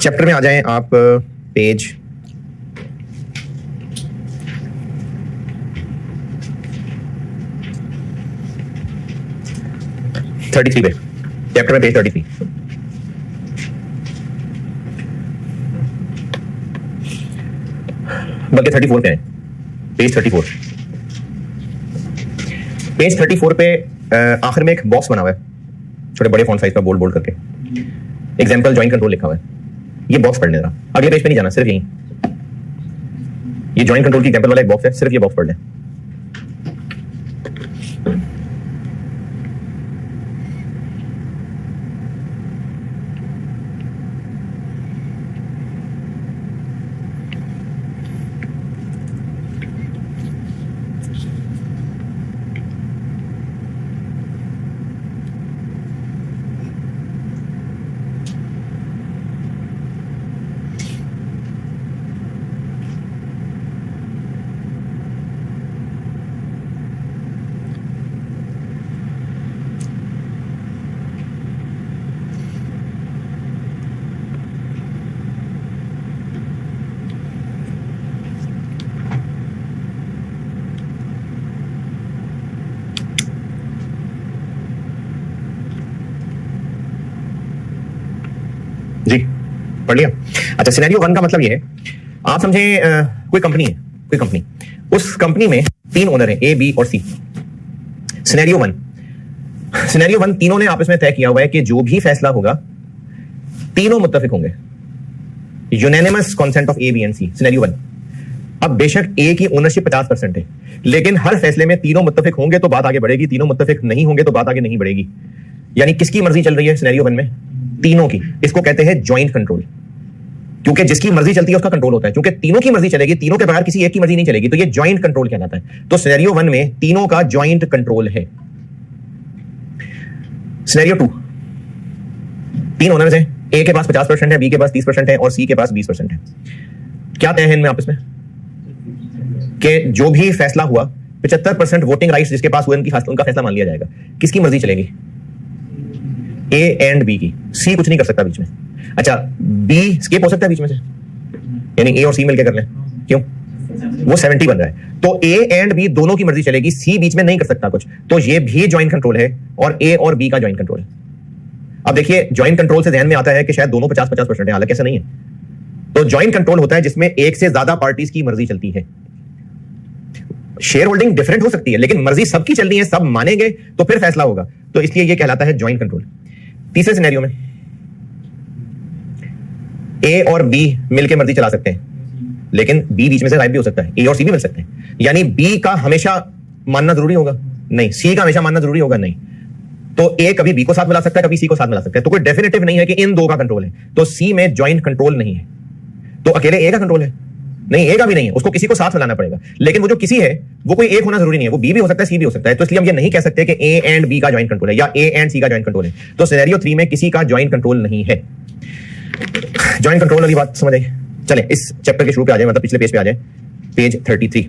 Chapter में आ जाएं आप पेज 33 पे, चैप्टर में पेज 33। बल्कि 34 पे है, पेज 34। पेज 34 पे आखिर में एक बॉक्स बना हुआ है छोटे बड़े फॉन्ट साइज का, बोल्ड बोल्ड करके एग्जांपल जॉइंट कंट्रोल लिखा हुआ है। ये बॉक्स पढ़ने जरा, अगले पेज पे नहीं जाना, सिर्फ यही ये जॉइंट कंट्रोल की एग्जांपल वाला एक बॉक्स है, सिर्फ ये बॉक्स पढ़ लें। जी पढ़ लिया। अच्छा, सिनेरियो 1 का मतलब ये है, आप समझे कोई कंपनी है, कोई कंपनी, उस कंपनी में 3 ओनर हैं, ए बी और सी। सिनेरियो 1 तीनों ने आपस में तय किया हुआ है कि जो भी फैसला होगा तीनों मुत्तफिक होंगे, unanimous consent of A B and C. Scenario 1। अब बेशक ए की ओनरशिप 50% है, लेकिन हर फैसले में तीनों मुत्तफिक होंगे तो बात आगे बढ़ेगी, तीनों मुत्तफिक नहीं होंगे तो बात आगे नहीं बढ़ेगी। यानी किसकी मर्जी चल रही है सिनेरियो 1 में? तीनों की। इसको कहते हैं जॉइंट कंट्रोल, क्योंकि जिसकी मर्जी चलती है उसका कंट्रोल होता है। क्योंकि तीनों की मर्जी चलेगी, तीनों के बगैर किसी एक की मर्जी नहीं चलेगी, तो ये जॉइंट कंट्रोल कहलाता है। तो सिनेरियो 1 में तीनों का जॉइंट कंट्रोल है। सिनेरियो 2, 3 ओनर्स हैं, ए के पास 50% है, बी के पास 30% है और सी के पास 20% है। क्या तय है इनमें आपस में कि जो भी फैसला हुआ 75% वोटिंग राइट्स जिसके पास हुए उनका फैसला मान लिया जाएगा। किसकी मर्जी चलेगी? ए एंड बी की। सी कुछ नहीं कर सकता बीच में। अच्छा, बी स्किप हो सकता है बीच में से, यानी ए और सी मिलकर कर लें। क्यों? वो 70 बन रहा है, तो ए एंड बी दोनों की मर्जी चलेगी, सी बीच में नहीं कर सकता कुछ, तो ये भी जॉइंट कंट्रोल है और ए और बी का जॉइंट कंट्रोल है। अब देखिए, जॉइंट कंट्रोल से ध्यान में आता है कि शायद दोनों 50-50% है, हालांकि ऐसा नहीं है। तो जॉइंट कंट्रोल होता है जिसमें एक से ज्यादा पार्टीज की मर्जी चलती है। शेयर होल्डिंग डिफरेंट हो सकती है, लेकिन मर्जी सबकी चलनी है, सब मानेंगे तो फिर फैसला होगा, तो इसलिए यह कहलाता है जॉइंट कंट्रोल। तीसरे सिनेरियो में ए और बी मिलकर मर्जी चला सकते हैं, लेकिन बी बीच में से गायब भी हो सकता है, ए और सी भी मिल सकते हैं। यानी बी का हमेशा मानना जरूरी होगा? नहीं। सी का हमेशा मानना जरूरी होगा? नहीं। तो ए कभी बी को साथ मिला सकता है, कभी सी को साथ मिला सकता है, तो कोई डेफिनेटिव नहीं है कि इन दो का कंट्रोल है। तो सी में जॉइंट कंट्रोल नहीं है, तो अकेले ए का कंट्रोल है? नहीं, ए का भी नहीं है, उसको किसी को साथ मिलाना पड़ेगा। लेकिन वो जो किसी है वो कोई एक होना जरूरी नहीं है, वो बी भी हो सकता है, सी भी हो सकता है। तो इसलिए हम ये नहीं कह सकते कि ए एंड बी का जॉइंट कंट्रोल है या ए एंड सी का जॉइंट कंट्रोल है। तो सिनेरियो 3 में किसी का जॉइंट कंट्रोल नहीं है। जॉइंट कंट्रोल वाली बात समझ आई? चले इस चैप्टर के शुरू पे आ जाए, मतलब पिछले पेज पे आ जाए, पेज 33।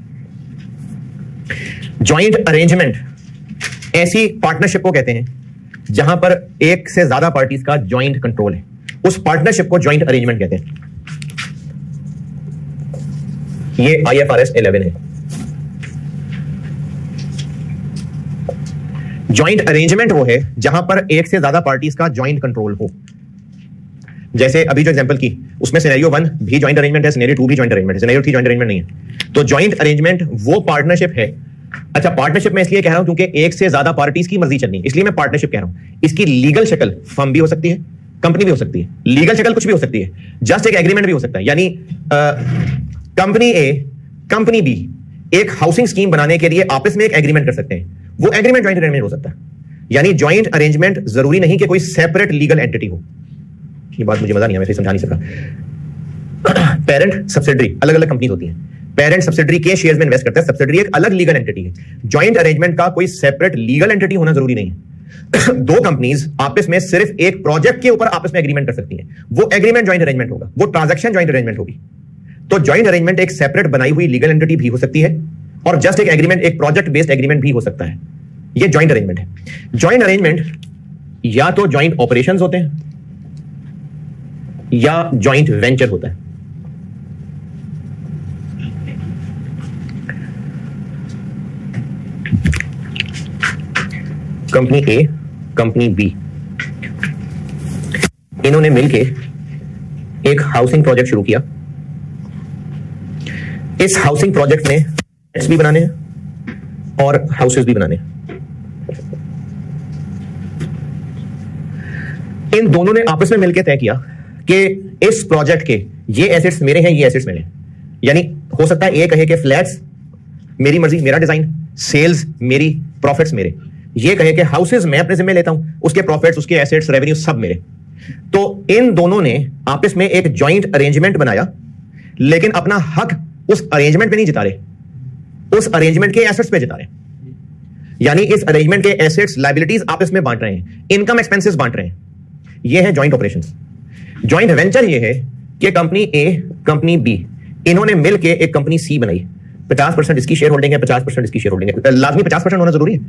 जॉइंट अरेंजमेंट ऐसी पार्टनरशिप को कहते हैं जहां पर एक से ज्यादा पार्टीज का जॉइंट कंट्रोल है, उस पार्टनरशिप को जॉइंट अरेंजमेंट कहते हैं। ये IFRS 11 है। जॉइंट अरेंजमेंट वो है जहां पर एक से ज्यादा पार्टीज का जॉइंट कंट्रोल हो। जैसे अभी जो एग्जांपल की, उसमें सिनेरियो 1 भी जॉइंट अरेंजमेंट है, सिनेरियो 2 भी जॉइंट अरेंजमेंट है, सिनेरियो 3 जॉइंट अरेंजमेंट नहीं है। तो जॉइंट अरेंजमेंट वो पार्टनरशिप है। अच्छा, पार्टनरशिप में इसलिए कह रहा हूं क्योंकि एक से ज्यादा पार्टीज की मर्जी चलनी है, इसलिए मैं पार्टनरशिप कह रहा हूं। इसकी लीगल शक्ल फर्म भी हो सकती है, कंपनी भी हो सकती है, लीगल शक्ल कुछ भी हो सकती है, जस्ट एक एग्रीमेंट भी हो सकता है। यानी कंपनी ए, कंपनी बी एक हाउसिंग स्कीम बनाने के लिए आपस में एक एग्रीमेंट कर सकते हैं, वो एग्रीमेंट जॉइंट अरेंजमेंट हो सकता है। यानी जॉइंट अरेंजमेंट जरूरी नहीं कि कोई सेपरेट लीगल एंटिटी हो। ये बात मुझे मजा नहीं है, मैं समझा नहीं सका। पेरेंट सब्सिडरी अलग अलग कंपनी होती हैं, पेरेंट सब्सिडरी के शेयर्स में इन्वेस्ट करता है, सब्सिडरी एक अलग लीगल एंटिटी है। जॉइंट अरेंजमेंट का कोई सेपरेट लीगल एंटिटी होना जरूरी नहीं है। दो कंपनीज आपस में सिर्फ एक प्रोजेक्ट के ऊपर आपस में एग्रीमेंट कर सकती हैं, वो एग्रीमेंट जॉइंट अरेंजमेंट होगा, वो ट्रांजैक्शन जॉइंट अरेंजमेंट होगी। तो जॉइंट अरेंजमेंट एक सेपरेट बनाई हुई लीगल एंटिटी भी हो सकती है और जस्ट एक एग्रीमेंट, एक प्रोजेक्ट बेस्ड एग्रीमेंट भी हो सकता है। ये जॉइंट अरेंजमेंट है। जॉइंट अरेंजमेंट या तो जॉइंट ऑपरेशंस होते हैं या जॉइंट वेंचर होता है। कंपनी ए, कंपनी बी, इन्होंने मिलके एक हाउसिंग प्रोजेक्ट शुरू किया। इस हाउसिंग प्रोजेक्ट में फ्लैट्स भी बनाने हैं और हाउसेस भी बनाने हैं। इन दोनों ने आपस में मिलकर तय किया कि इस प्रोजेक्ट के ये एसेट्स मेरे हैं, ये एसेट्स मेरे हैं। यानी हो सकता है ये कहे कि फ्लैट्स मेरी मर्जी, मेरा डिजाइन, सेल्स मेरी, प्रॉफिट्स मेरे। ये कहे कि हाउसेस मैं अपने जिम्मे लेता हूं, उसके प्रॉफिट्स, उसके एसेट्स, रेवेन्यू सब मेरे। तो इन दोनों ने आपस में एक जॉइंट अरेंजमेंट बनाया, लेकिन अपना हक उस अरेंजमेंट पे नहीं जिता रहे, उस अरेंजमेंट के एसेट्स पे जिता रहे। यानी इस अरेंजमेंट के एसेट्स, लायबिलिटीज आपस में बांट रहे हैं, इनकम एक्सपेंसेस बांट रहे हैं। ये है जॉइंट ऑपरेशंस। जॉइंट वेंचर ये है कि कंपनी ए, कंपनी बी, इन्होंने मिलकर एक कंपनी सी बनाई। 50% इसकी शेयर होल्डिंग है, 50% इसकी शेयर होल्डिंग है। लाजमी 50% होना जरूरी है?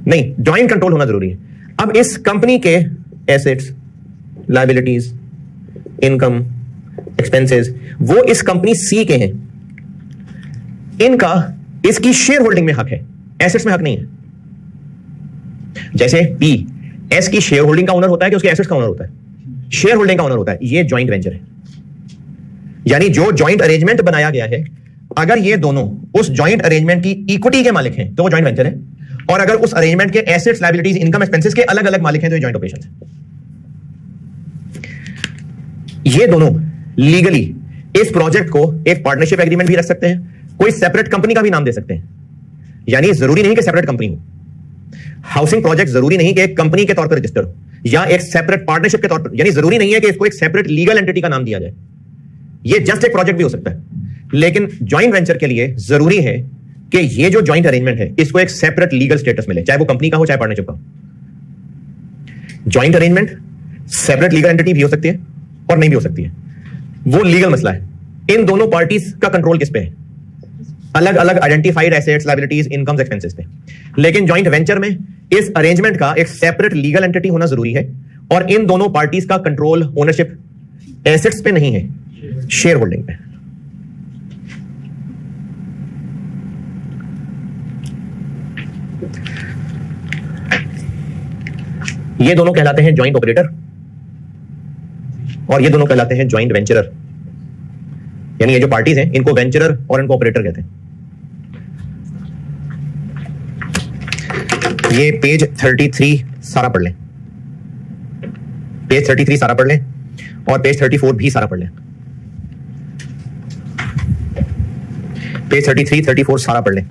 नहीं, जॉइंट कंट्रोल होना जरूरी है। अब इस कंपनी के एसेट्स, लायबिलिटीज, इनकम, एक्सपेंसेस वो इस कंपनी सी के हैं। इनका इसकी शेयर होल्डिंग में हक है, एसेट्स में हक नहीं है। जैसे पी एस की शेयर होल्डिंग का ओनर होता है कि उसके एसेट्स का ओनर होता है? शेयर होल्डिंग का ओनर होता है। ये जॉइंट वेंचर है। यानी जो जॉइंट अरेंजमेंट बनाया गया है, अगर ये दोनों उस जॉइंट अरेंजमेंट की इक्विटी के मालिक हैं तो वो जॉइंट वेंचर है, और अगर उस अरेंजमेंट के एसेट्स, लायबिलिटीज, इनकम, एक्सपेंसेस के अलग अलग मालिक हैं तो ये जॉइंट ऑपरेशन है। ये दोनों लीगली इस प्रोजेक्ट को एक पार्टनरशिप एग्रीमेंट भी रख सकते हैं, कोई सेपरेट कंपनी का भी नाम दे सकते हैं। यानी जरूरी नहीं कि सेपरेट कंपनी हो। हाउसिंग प्रोजेक्ट जरूरी नहीं कि एक कंपनी के तौर पर रजिस्टर हो या एक सेपरेट पार्टनरशिप के तौर पर, यानी जरूरी नहीं है कि इसको एक सेपरेट लीगल एंटिटी का नाम दिया जाए। ये जस्ट एक प्रोजेक्ट भी हो सकता है, लेकिन जॉइंट वेंचर के लिए जरूरी है कि ये जो जॉइंट अरेंजमेंट है इसको एक सेपरेट लीगल स्टेटस मिले, चाहे वो कंपनी का हो चाहे पार्टनरशिप का हो। Joint arrangement separate legal entity भी हो सकती है और नहीं भी हो सकती है, वो लीगल मसला है। इन दोनों पार्टीज का कंट्रोल किस पे है? अलग अलग identified assets, liabilities, incomes, expenses पे। लेकिन जॉइंट वेंचर में इस अरेंजमेंट का एक सेपरेट लीगल एंटिटी होना जरूरी है, और इन दोनों पार्टीज का कंट्रोल, ओनरशिप एसेट्स पे नहीं है, शेयर होल्डिंग पे। ये दोनों कहलाते हैं जॉइंट ऑपरेटर और ये दोनों कहलाते हैं जॉइंट वेंचरर। यानी ये जो पार्टीज हैं इनको वेंचरर और इनको ऑपरेटर कहते हैं। ये पेज 33 सारा पढ़ लें, पेज 33 सारा पढ़ लें और पेज 34 भी सारा पढ़ लें। पेज 33, 34 सारा पढ़ लें।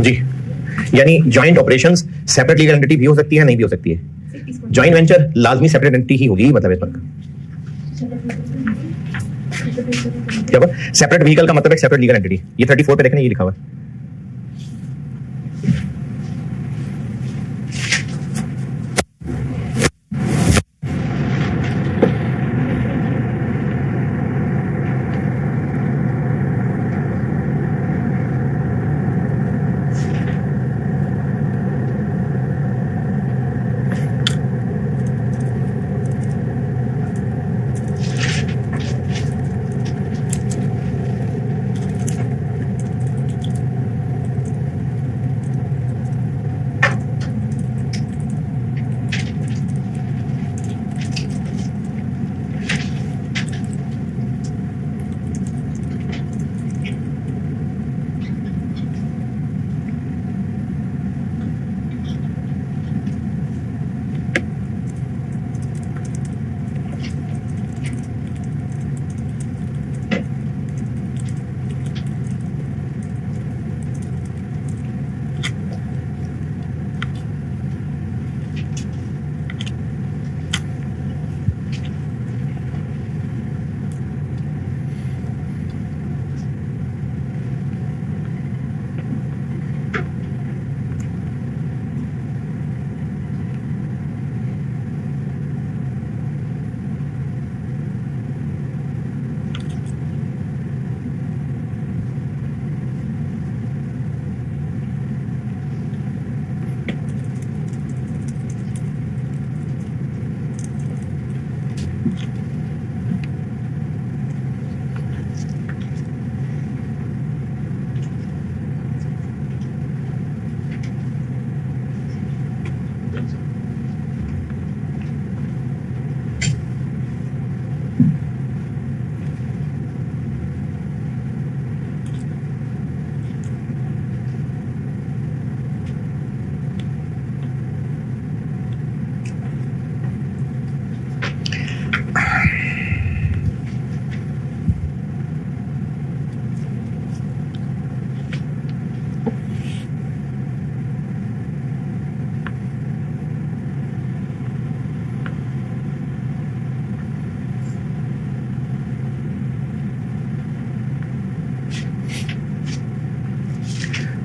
जी, यानी joint operations separate legal entity भी हो सकती है, नहीं भी हो सकती है। ज्वाइंट वेंचर लाजमी सेपरेट एंटिटी ही होगी, मतलब इस पर क्या सेपरेट व्हीकल का मतलब एक सेपरेट लीगल एंटिटी। ये 34 पे देखने ये लिखा हुआ है।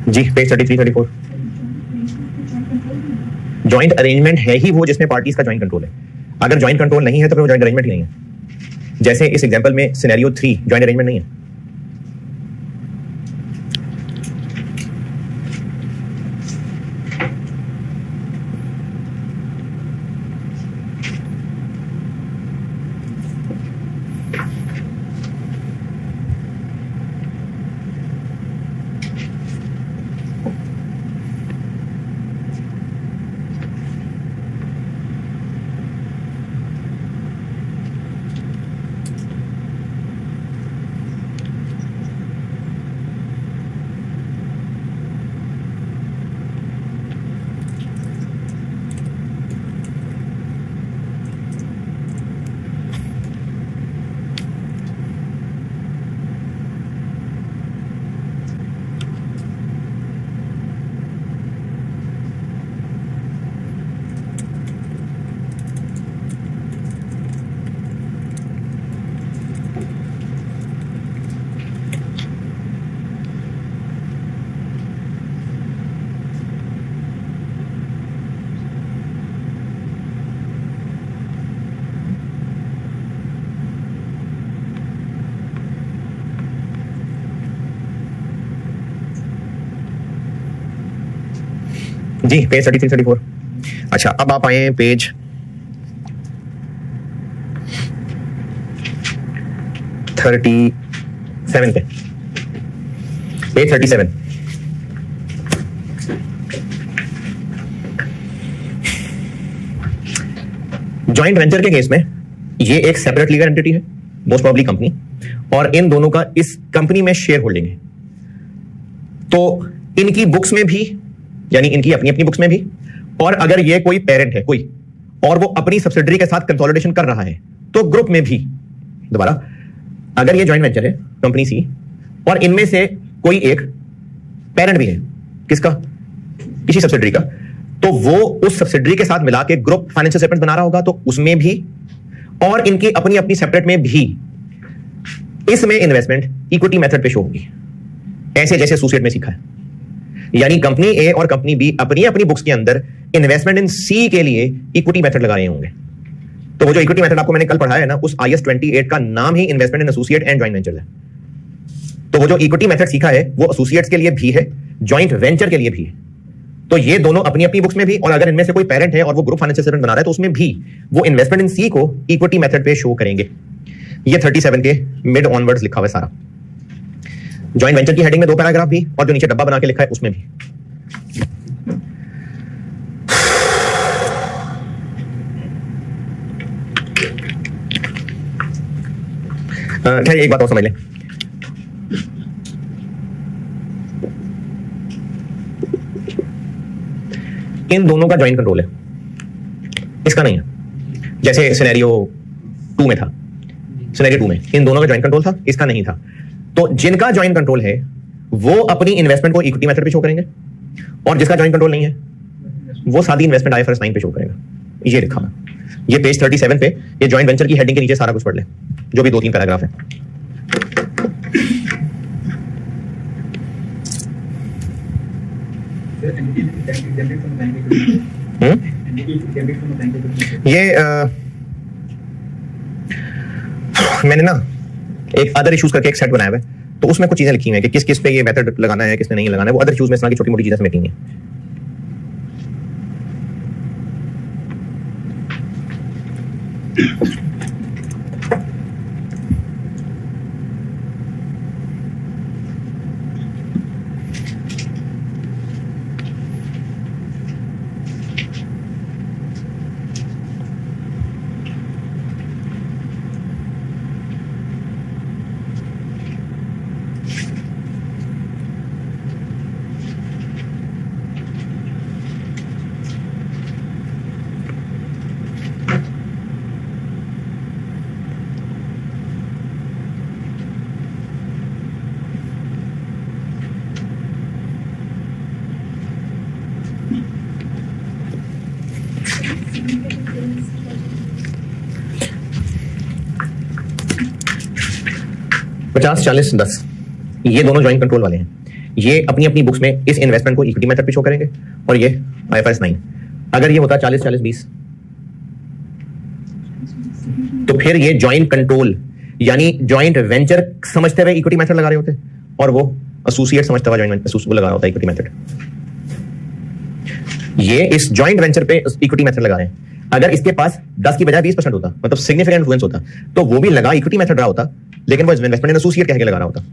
जी, पेज 33 34। ज्वाइंट अरेंजमेंट है ही वो जिसमें पार्टीज का ज्वाइंट कंट्रोल है। अगर ज्वाइंट कंट्रोल नहीं है तो फिर वो ज्वाइंट अरेंजमेंट ही नहीं है। जैसे इस एग्जांपल में सिनेरियो 3 ज्वाइंट अरेंजमेंट नहीं है। जी, पेज 33 34। अच्छा, अब आप आए पेज 37 पे। पेज 37। जॉइंट वेंचर के केस में ये एक सेपरेट लीगल एंटिटी है, मोस्ट प्रोबेबली कंपनी, और इन दोनों का इस कंपनी में शेयर होल्डिंग है। तो इनकी बुक्स में भी, यानी इनकी अपनी अपनी बुक्स में भी, और अगर ये कोई पेरेंट है कोई और वो अपनी सब्सिडरी के साथ कंसोलिडेशन कर रहा है तो ग्रुप में भी, दोबारा, अगर ये जॉइंट वेंचर है कंपनी सी और इनमें से कोई एक पेरेंट भी है, किसका, किसी सब्सिडरी का, तो वो उस सब्सिडरी के साथ मिला के ग्रुप फाइनेंशियल स्टेटमेंट बना रहा होगा, तो उसमें भी और इनकी अपनी अपनी सेपरेट में भी इसमें इन्वेस्टमेंट इक्विटी मेथड पे शो होगी, ऐसे जैसे एसोसिएट में सीखा है। यानी कंपनी ए और कंपनी बी अपनी अपनी बुक्स के अंदर इन्वेस्टमेंट इन सी के लिए इक्विटी मेथड लगा रहे होंगे। तो वो जो इक्विटी मेथड आपको मैंने कल पढ़ाया है ना, उस IAS 28 का नाम ही investment in associate and joint venture है। तो वो जो इक्विटी मेथड सीखा है वो एसोसिएट्स के लिए भी है, जॉइंट वेंचर के लिए भी है। तो ये दोनों अपनी अपनी बुक्स में भी, और अगर इनमें से कोई पेरेंट है और वो ग्रुप फाइनेंशियल स्टेटमेंट बना रहा है तो उसमें भी वो इन्वेस्टमेंट इन सी को इक्विटी मेथड पे शो करेंगे। ये 37 के मिड ऑनवर्ड्स लिखा हुआ है सारा। जॉइंट वेंचर की हेडिंग में 2 पैराग्राफ भी, और जो नीचे डब्बा बना के लिखा है उसमें भी। खैर एक बात और समझ लें, इन दोनों का जॉइंट कंट्रोल है, इसका नहीं है। जैसे सिनेरियो 2 में था, सिनेरियो 2 में इन दोनों का जॉइंट कंट्रोल था, इसका नहीं था। तो जिनका जॉइंट कंट्रोल है वो अपनी इन्वेस्टमेंट को इक्विटी मेथड पे शो करेंगे, और जिसका जॉइंट कंट्रोल नहीं है वो सादी इन्वेस्टमेंट IFRS 9 पे शो करेगा। ये लिखा है, ये पेज 37 पे, ये जॉइंट वेंचर की हेडिंग के नीचे सारा कुछ पढ़ ले, जो भी 2-3 पैराग्राफ है। ये मैंने ना एक अदर इश्यूज करके एक सेट बनाया हुआ है, तो उसमें कुछ चीजें लिखी हैं कि किस किस पे ये मेथड लगाना है, किसने नहीं लगाना है। वो अदर इश्यूज में इस तरह की छोटी मोटी चीजें लिखी हैं। पचास 40 10 ये दोनों जॉइंट कंट्रोल वाले हैं। ये अपनी अपनी बुक्स में इस इन्वेस्टमेंट को इक्विटी मेथड पे शो करेंगे, और ये IFRS 9। अगर ये होता 40 40 20 तो फिर ये जॉइंट कंट्रोल यानी जॉइंट वेंचर समझते हुए इक्विटी मेथड लगा रहे होते, और वो एसोसिएट समझता हुआ जॉइंट वेंचर लगा रहा होता इक्विटी मेथड। ये इस जॉइंट वेंचर पे इक्विटी मेथड लगा रहे हैं। अगर इसके पास 10 की बजाय 20% होता, मतलब सिग्निफिकेंट इन्फ्लुएंस होता, तो वो भी लगा इक्विटी मेथड रहा होता, लेकिन वो इन्वेस्टमेंट इन एसोसिएट कह के लगा रहा होता।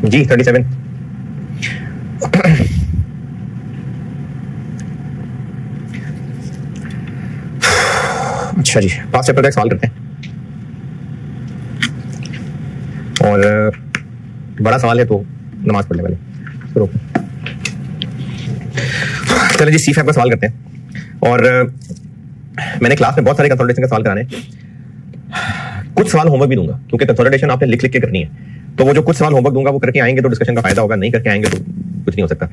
जी 37 अच्छा जी, पांच चैप्टर का सवाल करते हैं, और बड़ा सवाल है तो नमाज पढ़ने वाले। चलो जी, CFAP का सवाल करते हैं। और मैंने क्लास में बहुत सारे कंसोलिडेशन का सवाल कराने, कुछ सवाल होमवर्क भी दूंगा, क्योंकि कंसोलिडेशन आपने लिख लिख के करनी है। तो वो जो कुछ सवाल होमवर्क दूंगा वो करके आएंगे तो डिस्कशन का फायदा होगा, नहीं करके आएंगे तो कुछ नहीं हो सकता।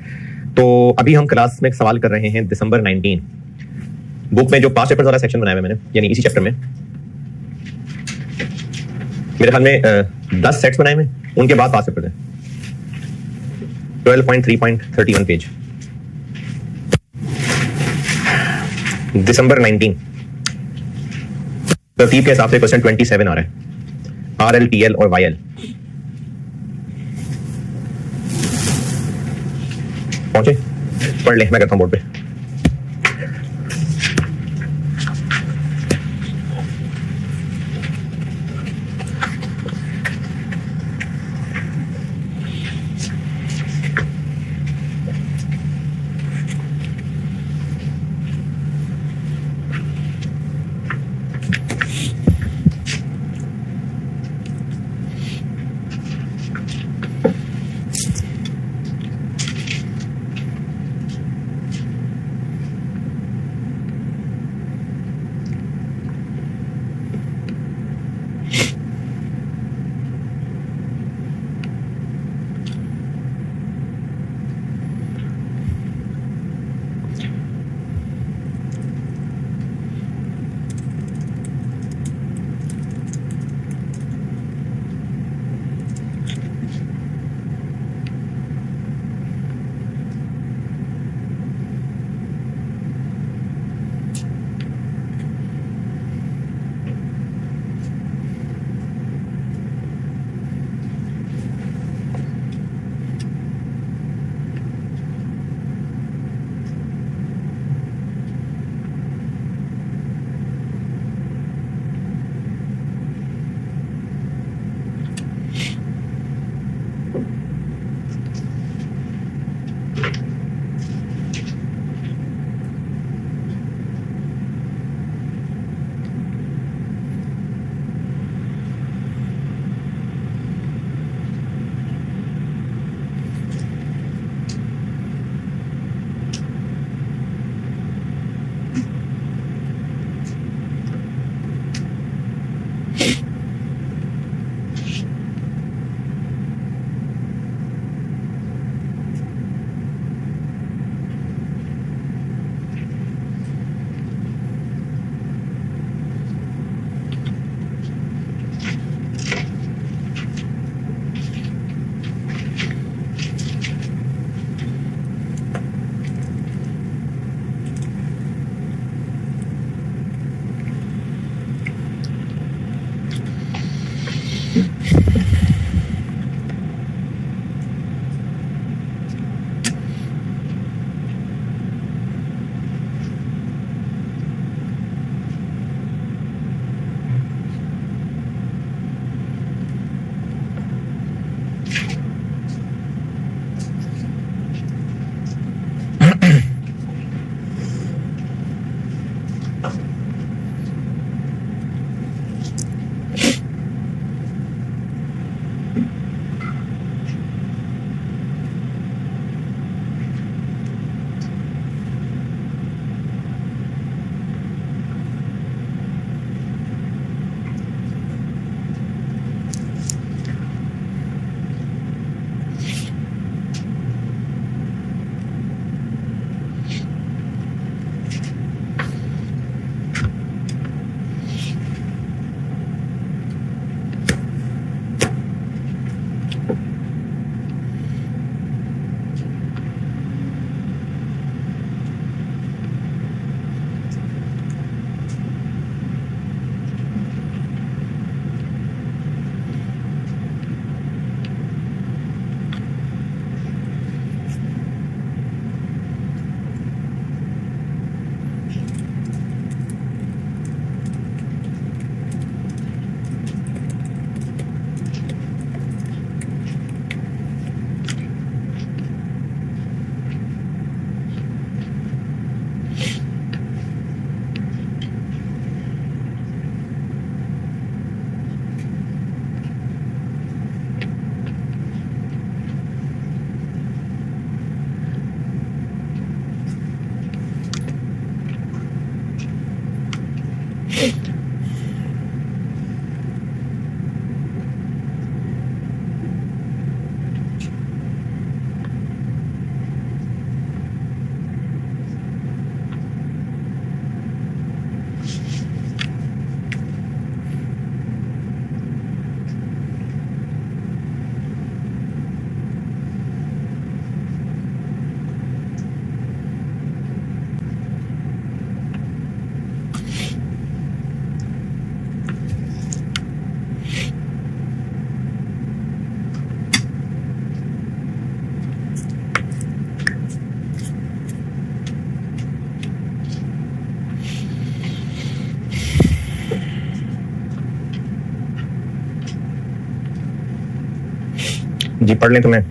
तो अभी हम क्लास में सवाल कर रहे हैं दिसंबर 19 बुक में जो 5 चैप्टर वाला सेक्शन बनाया है मैंने, यानी इसी चैप्टर में मेरे ख्याल में 10 सेट्स बनाए हैं, उनके बाद 5 चैप्टर हैं। 12.3.31 पेज, दिसंबर 19 तरतीब के हिसाब से क्वेश्चन 27 आ रहा है, RL, TL और YL। पहुंचे? पढ़ ले, मैं करता हूं बोर्ड पे। जी पढ़ लें तुम्हें।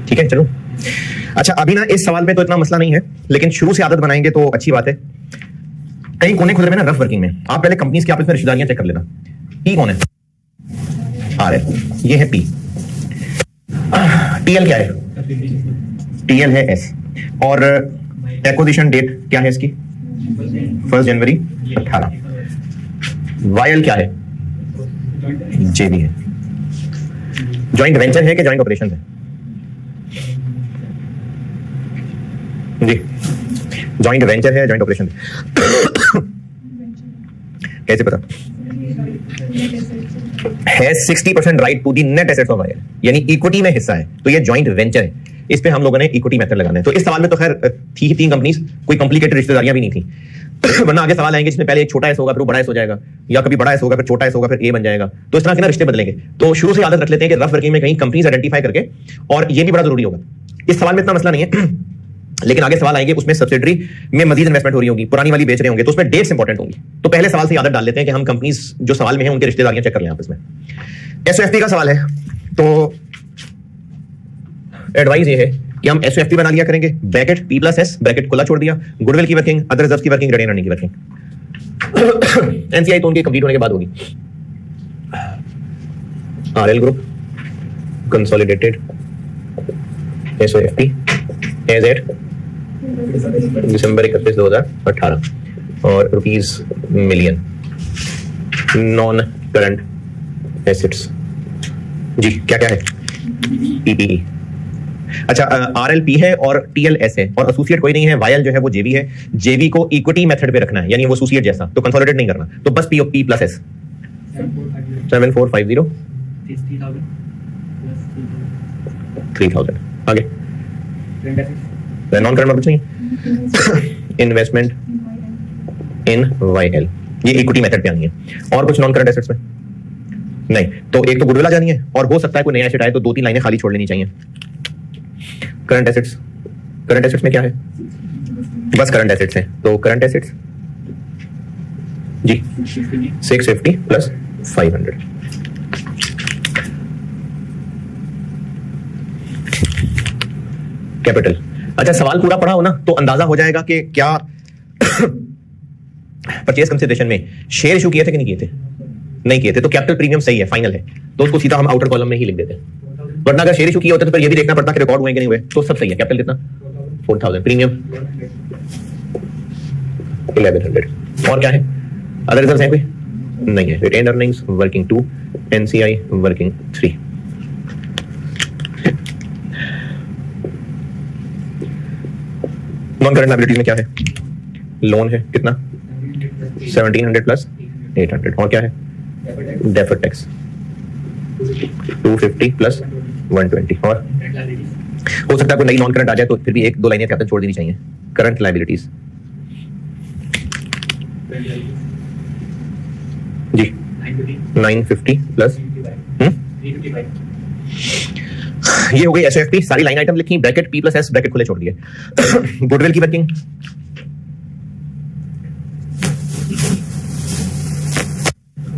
ठीक है चलो। अच्छा अभी ना इस सवाल में तो इतना मसला नहीं है, लेकिन शुरू से आदत बनाएंगे तो अच्छी बात है। कहीं कोने खुदरे में ना रफ वर्किंग में आप पहले कंपनीज की आपस में रिश्तेदारियां चेक कर लेना। पी कौन है? आर एल, ये है पी। टीएल क्या है? टीएल है एस। और एक्विजिशन डेट क्या है इसकी? 1 जनवरी 18। वाईएल क्या है? जेबी है। जॉइंट वेंचर है कि जॉइंट ऑपरेशन है? जी जॉइंट वेंचर है, जॉइंट ऑपरेशन कैसे पता? Has 60% right to the net assets of IL, यानी इक्विटी में हिस्सा है, तो ये जॉइंट वेंचर है। इस पे हम लोगों ने इक्विटी मेथड लगाना है। तो इस सवाल में तो खैर थी ही 3 कंपनीज, कोई कॉम्प्लिकेटेड रिश्तेदारियां भी नहीं थी। वरना आगे सवाल आएंगे जिसमें पहले एक छोटा एस होगा फिर वो बड़ा एस हो जाएगा, या कभी बड़ा एस होगा फिर छोटा एस होगा फिर ए बन जाएगा। तो इस तरह के ना रिश्ते बदलेंगे। तो शुरू से आदत रख लेते हैं कि रफ वर्किंग में कहीं कंपनीज आइडेंटिफाई करके, और ये भी बड़ा जरूरी होगा। इस सवाल में इतना मसला नहीं है, लेकिन आगे सवाल आएंगे उसमें सब्सिडरी में मजीद इन्वेस्टमेंट हो रही होगी, पुरानी वाली बेच रहे होंगे, तो उसमें डेट्स इंपॉर्टेंट होंगी। तो पहले सवाल से आदत डाल लेते हैं कि हम कंपनीज जो सवाल में हैं उनके रिश्तेदारियां चेक कर लें आपस में। एसओएफपी का सवाल है, तो एडवाइस ये है कि हम एसओएफपी बना लिया करेंगे, bracket P plus S, bracket खुला छोड़ दिया, गुडविल की वर्किंग, अदर रिजर्व्स की वर्किंग, रिटेन अर्निंग की वर्किंग। एनसीआई तो उनके कंप्लीट होने के बाद होगी। RL group consolidated SOFP as at December 31, 2018 और rupees million non current assets. जी क्या क्या है? पीपीई। अच्छा आरएलपी है और टीएलएस है और एसोसिएट कोई नहीं है। वाईएल जो है वो जेवी है। जेवी को इक्विटी मेथड पे रखना है, यानी वो एसोसिएट जैसा, तो कंसोलिडेट नहीं करना, तो बस पी प्लस एस 7450 3000। आगे नॉन करंट कुछ नहीं। इन्वेस्टमेंट इन वाईएल, ये इक्विटी मेथड पे आनी है। और कुछ नॉन करंट एसेट्स में नहीं, तो एक तो गुडविल आ जानी है, और हो सकता है कोई नया एसेट आए तो 2-3 लाइनें खाली छोड़ लेनी चाहिए। करंट एसेट्स, करंट एसेट्स में क्या है? बस करंट एसेट्स हैं, तो करंट एसेट्स जी 650 प्लस 500। कैपिटल। अच्छा सवाल पूरा पढ़ा हो ना तो अंदाजा हो जाएगा कि क्या परचेज कंसिडरेशन में शेयर इशू किए थे कि नहीं किए थे? नहीं किए थे, तो कैपिटल प्रीमियम सही है, फाइनल है, तो उसको सीधा हम आउटर कॉलम में ही लिख देते हैं। वरना अगर शेयर इशू किए होते तो फिर ये भी देखना पड़ता कि रिकॉर्ड हुए कि नहीं हुए, तो सब सही है। कैपिटल कितना? 4000, प्रीमियम 1100। और क्या है? अदर रिजर्व्स हैं कोई? नहीं है। Retained earnings working 2, NCI working 3। Non current liabilities में क्या है? लोन है, कितना? 1700 प्लस 800। और क्या है? Deferred tax 250 plus 120। और हो सकता है कोई नई नॉन करंट आ जाए तो फिर भी 1-2 लाइनें कैप्टन छोड़ देनी चाहिए। करंट लायबिलिटीज जी 950 प्लस ये हो गई एसओएफपी। सारी लाइन आइटम लिखी, bracket P plus S, bracket खुले छोड़ दिए। गुडविल की वर्किंग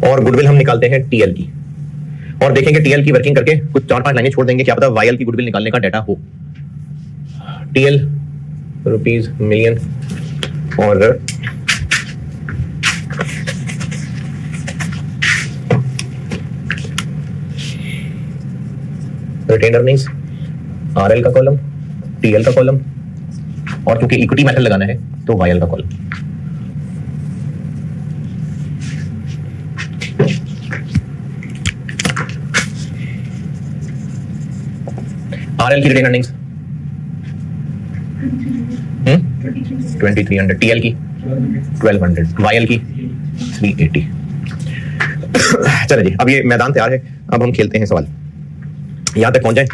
और गुडविल हम निकालते हैं टीएल की, और देखेंगे टीएल की वर्किंग करके कुछ 4-5 लाइनें छोड़ देंगे, क्या पता वाईएल की गुडविल निकालने का डाटा हो। टीएल रुपीज मिलियन और रिटेन्ड अर्निंग्स, आरएल का कॉलम, टीएल का कॉलम, और क्योंकि इक्विटी मेथड लगाना है तो वाईएल का कॉलम। आरएल की रिटेन अर्निंग्स 2300, टीएल की 1200, वाईएल की 380। चलो जी, अब ये मैदान तैयार है, अब हम खेलते हैं सवाल। यहां तक पहुंच जाए।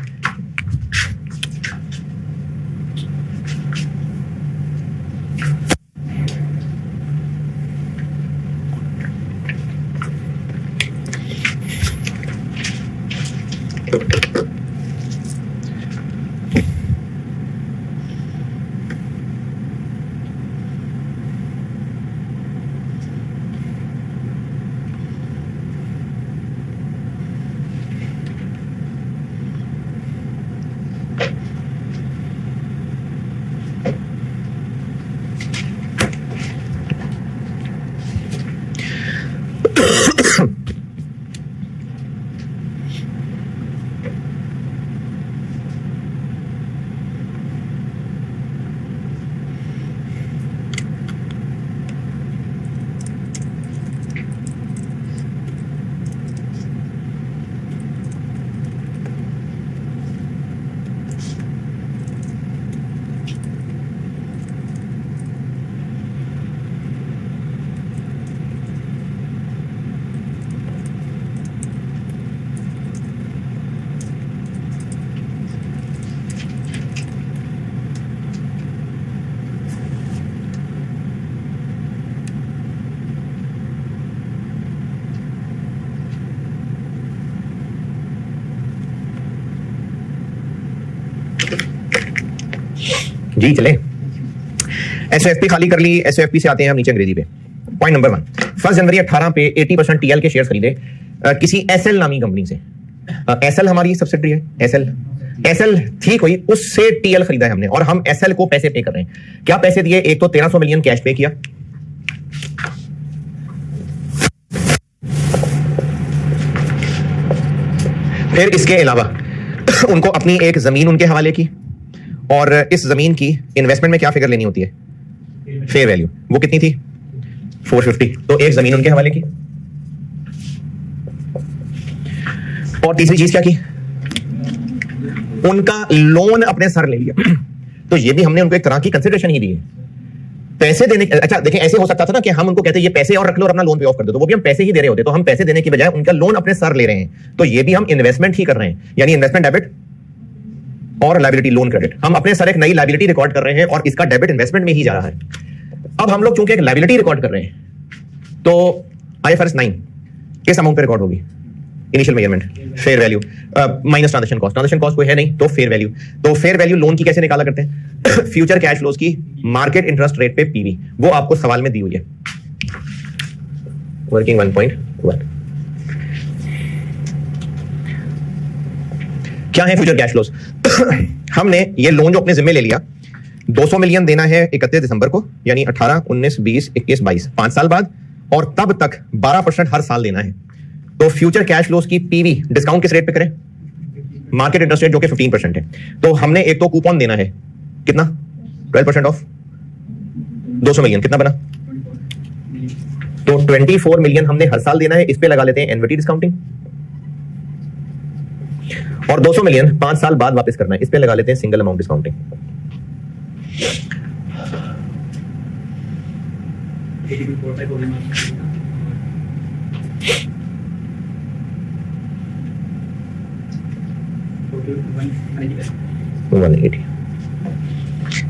जी चले। एसओएफपी खाली कर ली, एसओएफपी से आते हैं हम नीचे अंग्रेजी पे। पॉइंट नंबर 1, 1 जनवरी 18 पे 80% टीएल के शेयर खरीदे किसी एसएल नामी कंपनी से। एसएल हमारी सब्सिडरी है, एसएल थी कोई, उससे टीएल खरीदा है हमने और हम एसएल को पैसे पे कर रहे हैं। क्या पैसे दिए? एक तो 1300 मिलियन कैश पे किया, फिर इसके अलावा उनको अपनी एक जमीन उनके हवाले की और इस जमीन की इन्वेस्टमेंट में क्या फिगर लेनी होती है? Fair value. वो कितनी थी? 450। तो एक जमीन उनके हवाले की और तीसरी चीज क्या की? उनका लोन अपने सर ले लिया। तो ये भी हमने उनको एक तरह की कंसिडरेशन ही दी है पैसे देने। अच्छा देखें, ऐसे हो सकता था ना कि हम उनको कहते ये पैसे और रख लो और अपना लोन पे ऑफ कर दो, तो वो भी हम पैसे ही दे रहे होते। तो हम पैसे देने की बजाय उनका लोन अपने सर ले रहे हैं, तो ये भी हम इन्वेस्टमेंट ही कर रहे हैं, यानी इन्वेस्टमेंट डेबिट और लायबिलिटी लोन क्रेडिट। हम अपने सर एक नई लायबिलिटी रिकॉर्ड कर रहे हैं और इसका डेबिट इन्वेस्टमेंट में ही जा रहा है। अब हम लोग चूंकि एक लायबिलिटी रिकॉर्ड कर रहे हैं, तो IFRS 9 किस अमाउंट पे रिकॉर्ड होगी? Initial measurement, fair value minus transaction cost. Transaction cost कोई है नहीं, तो फेयर वैल्यू। तो फेयर वैल्यू लोन की कैसे निकाला करते हैं? फ्यूचर कैश फ्लोज की मार्केट इंटरेस्ट रेट पे पीवी, वो आपको सवाल में दी हुई है, वर्किंग 1.1। क्या है फ्यूचर कैश फ्लोज? हमने ये लोन जो अपने जिम्मे ले लिया, 200 मिलियन देना है 31 दिसंबर को, यानी 18, 19, 20, 21, 22, 5 साल बाद, और तब तक 12% हर साल देना है। तो फ्यूचर कैश फ्लोज की पीवी डिस्काउंट किस रेट पे करें? मार्केट इंटरेस्ट रेट जो कि 15% है। तो हमने एक तो कूपन देना है, कितना? 12% ऑफ 200 मिलियन, कितना बना? तो 24 मिलियन हमने हर साल देना है। इस पे लगा लेते हैं एन्युटी डिस्काउंटिंग, और 200 मिलियन 5 साल बाद वापस करना है, इस पे लगा लेते हैं सिंगल अमाउंट डिस्काउंटिंग।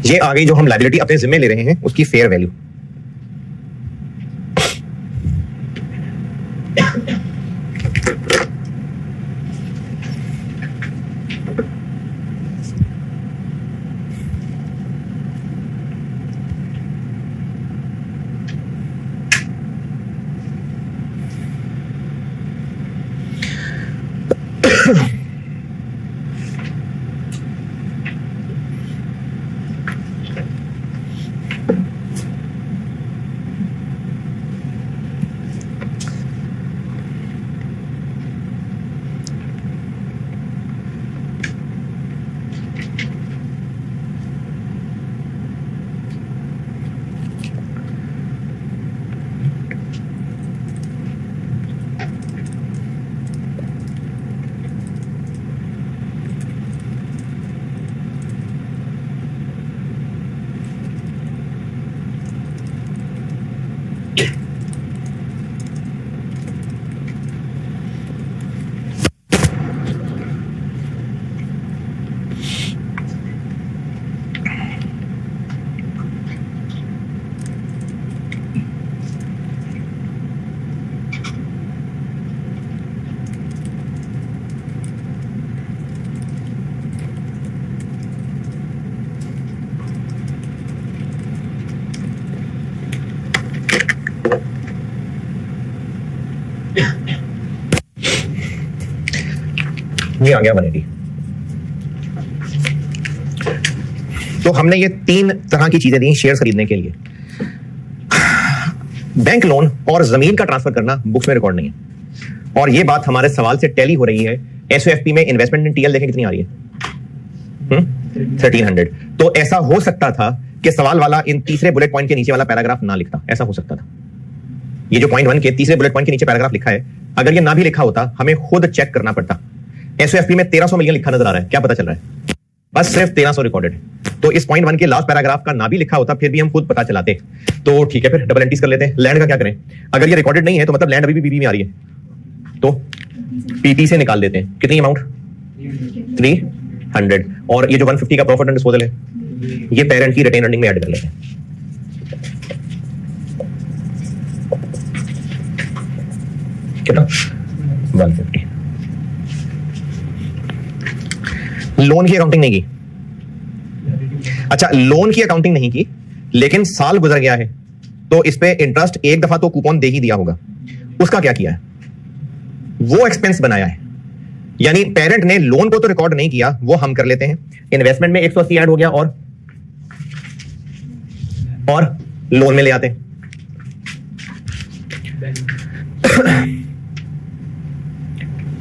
ये आ गई जो हम लायबिलिटी अपने जिम्मे ले रहे हैं, उसकी फेयर वैल्यू। ये आ गया 180। तो हमने ये 3 तरह की चीजें दी शेयर खरीदने के लिए। बैंक लोन और जमीन का ट्रांसफर करना बुक्स में रिकॉर्ड नहीं है, और ये बात हमारे सवाल से टैली हो रही है। एसओएफपी में इन्वेस्टमेंट इन टीएल देखें कितनी आ रही है, 1300। तो ऐसा हो सकता था कि सवाल वाला इन तीसरे बुलेट पॉइंट के नीचे वाला पैराग्राफ ना लिखता, ऐसा हो सकता था। ये जो पॉइंट 1 के तीसरे बुलेट पॉइंट के नीचे पैराग्राफ लिखा है, अगर ये ना भी लिखा होता हमें खुद चेक करना पड़ता। एसओएफपी में 1300 मिलियन लिखा नजर आ रहा है, क्या पता चल रहा है? बस सिर्फ 1300 रिकॉर्डेड। तो इस पॉइंट 1 के लास्ट पैराग्राफ का ना भी लिखा होता फिर भी हम खुद पता चलाते। तो ठीक है, फिर डबल एंट्रीज कर लेते हैं। लैंड का क्या करें? अगर ये रिकॉर्डेड नहीं है तो मतलब लैंड अभी भी बीबी में आ रही है, तो पीटी से निकाल देते हैं। कितनी अमाउंट? 300। और ये जो 150 का प्रॉफिट एंड डिस्पोजल है, ये पेरेंट की रिटेन अर्निंग में ऐड कर लेते हैं। कितना? 150। लोन की अकाउंटिंग नहीं की। अच्छा, लोन की अकाउंटिंग नहीं की, लेकिन साल गुजर गया है तो इस पे इंटरेस्ट एक दफा तो कूपन दे ही दिया होगा। उसका क्या किया है? वो एक्सपेंस बनाया है। यानी पेरेंट ने लोन को तो रिकॉर्ड नहीं किया, वो हम कर लेते हैं। इन्वेस्टमेंट में 180 ऐड हो गया और लोन में ले आते हैं।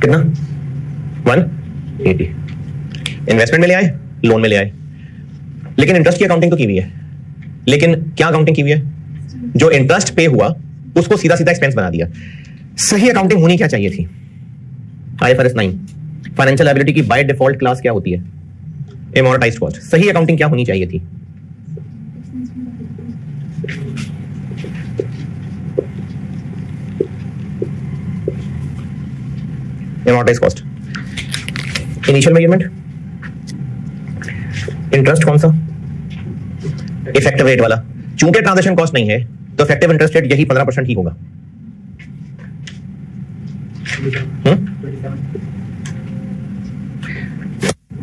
कितना? 180। इन्वेस्टमेंट में ले आए, लोन में ले आए, लेकिन इंटरेस्ट की अकाउंटिंग तो की हुई है। लेकिन क्या अकाउंटिंग की हुई है? जो इंटरेस्ट पे हुआ उसको सीधा सीधा एक्सपेंस बना दिया। सही अकाउंटिंग होनी क्या चाहिए थी? IFRS 9 फाइनेंशियल लायबिलिटी की बाय डिफॉल्ट क्लास क्या होती है? एमोर्टाइज्ड कॉस्ट। सही अकाउंटिंग क्या होनी चाहिए थी? एमोर्टाइज्ड कॉस्ट। इनिशियल मेजरमेंट, इंटरेस्ट कौन सा? इफेक्टिव रेट वाला। चूंकि ट्रांजैक्शन कॉस्ट नहीं है तो इफेक्टिव इंटरेस्ट रेट यही 15% ही होगा।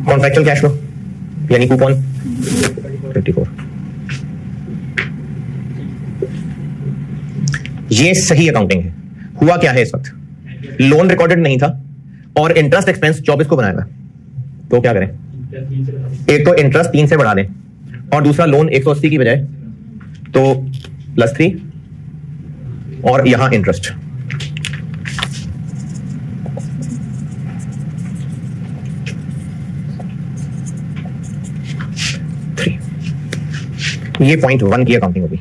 कॉन्ट्रैक्चुअल कैश फ्लो यानी कूपन 54। ये सही अकाउंटिंग है। हुआ क्या है इस वक्त? लोन रिकॉर्डेड नहीं था और इंटरेस्ट एक्सपेंस 24 को बनाएगा, तो क्या करें? एक तो इंटरेस्ट 3 से बढ़ा दें और दूसरा लोन 180 की बजाय तो +3 और यहां इंटरेस्ट। ये पॉइंट 1 की अकाउंटिंग होगी।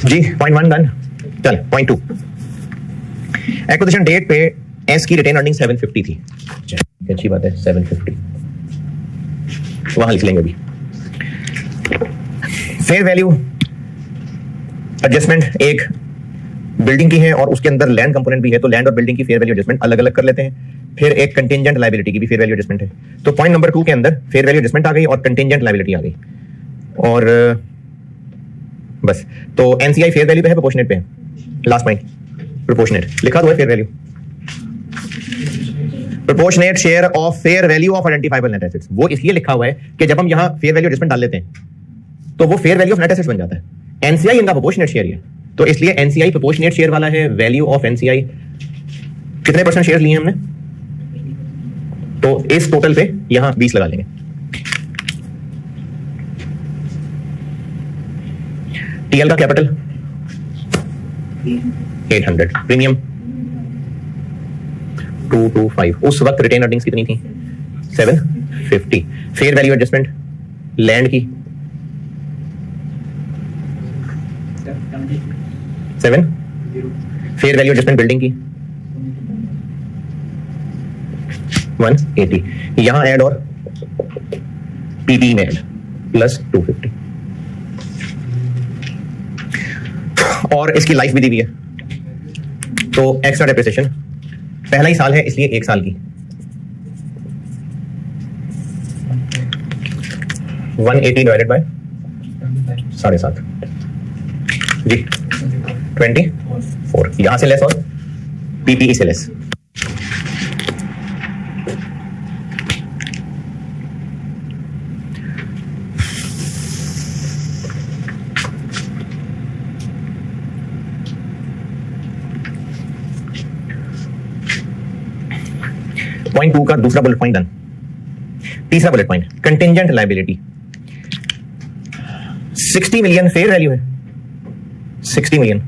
जी पॉइंट 1 डन। चल पॉइंट 2, एक्विजिशन डेट पे एस की रिटेन अर्निंग 750 थी। अच्छी बात है, 750 वहां लिख लेंगे अभी। फेयर वैल्यू एडजस्टमेंट एक बिल्डिंग की है और उसके अंदर लैंड कंपोनेंट भी है, तो लैंड और बिल्डिंग की फेयर वैल्यू एडजस्टमेंट अलग अलग कर लेते हैं। फिर एक कंटिंजेंट लायबिलिटी की भी फेयर वैल्यू एडजस्टमेंट है। तो पॉइंट नंबर 2 के अंदर फेयर वैल्यू एडजस्टमेंट आ गई और कंटिंजेंट लायबिलिटी आ गई, और बस। तो एनसीआई फेयर वैल्यू पे है, प्रोपोर्शनेट पे है? लास्ट पॉइंट प्रोपोर्शनेट लिखा तो है fair value. Proportionate share of fair value of identifiable net assets, वो इसलिए लिखा हुआ है कि जब हम यहां फेयर वैल्यू एडजस्टमेंट डाल लेते हैं तो वो fair value of net assets बन जाता है। एनसीआई इनका प्रोपोर्शनेट शेयर है, तो इसलिए एनसीआई प्रोपोर्शनेट शेयर वाला है। वैल्यू ऑफ एनसीआई कितने % शेयर लिए हमने, तो इस टोटल पे यहां 20 लगा लेंगे। टीएल का कैपिटल 800, प्रीमियम 225, उस वक्त रिटेन अर्निंग्स कितनी थी? 750। फेयर वैल्यू एडजस्टमेंट लैंड की 7, फेयर वैल्यू एडजस्टमेंट बिल्डिंग की 180, यहां ऐड और पीपी में ऐड प्लस 250, और इसकी लाइफ भी दी हुई है। तो एक्स्ट्रा डेप्रिसिएशन पहला ही साल है इसलिए 1 साल की 180 डिवाइडेड बाय 7.5 जी 24, यहां से लेस और पीपीई से लेस। पॉइंट 2 का दूसरा बुलेट पॉइंट डन। तीसरा bullet point contingent liability 60 million fair value है। 60 मिलियन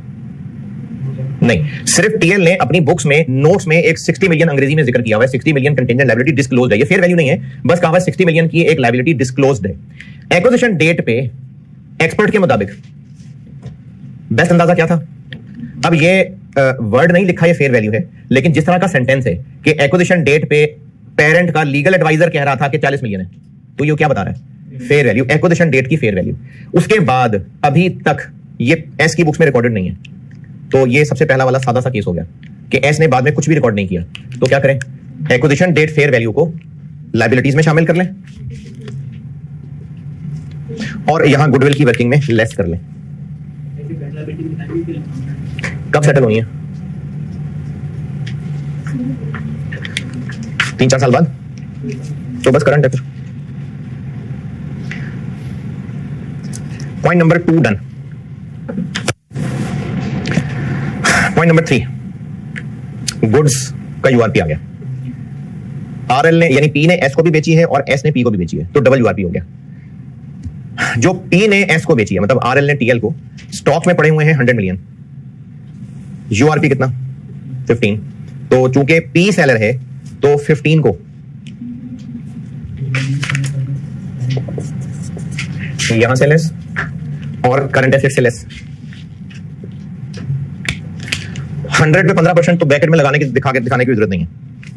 नहीं, सिर्फ टीएल ने अपनी बुक्स में नोट्स में एक 60 मिलियन अंग्रेजी में जिक्र किया हुआ है। 60 मिलियन कंटिंजेंट लायबिलिटी डिस्क्लोज्ड है, ये फेयर वैल्यू नहीं है, बस कहा हुआ है 60 मिलियन की एक लायबिलिटी डिस्क्लोज्ड है। एक्विजिशन डेट पे एक्सपर्ट के मुताबिक बेस्ट अंदाजा क्या था? अब ये वर्ड नहीं लिखा, ये फेयर वैल्यू है, लेकिन जिस तरह का सेंटेंस है कि एक्विजिशन डेट पे पेरेंट का लीगल एडवाइजर कह रहा था कि 40 मिलियन है, तो ये क्या बता रहा है? फेयर वैल्यू, एक्विजिशन डेट की फेयर वैल्यू। उसके बाद अभी तक ये एस की बुक्स में रिकॉर्डेड नहीं है, तो ये सबसे पहला वाला सादा सा केस हो गया कि एस ने बाद में कुछ भी रिकॉर्ड नहीं किया। तो क्या करें? एक्विजिशन डेट फेयर वैल्यू को लायबिलिटीज में शामिल कर लें और यहां गुडविल की वर्किंग में लेस कर लें। कब सेटल होनी है? 3-4 साल बाद, तो बस करंट है फिर। Point number 2 done. Point number 3, goods का यूआरपी आ गया। आरएल ने यानी पी ने एस को भी बेची है और एस ने पी को भी बेची है, तो डबल यूआरपी हो गया। जो पी ने एस को बेची है, मतलब आरएल ने टीएल को, स्टॉक में पड़े हुए हैं 100 मिलियन, यूआरपी कितना? 15। तो चूंकि पी सेलर है तो 15 को यहां से लेस और करंट एसेट से लेस। 100 पे 15% तो ब्रैकेट में लगाने की दिखाने की जरूरत नहीं है,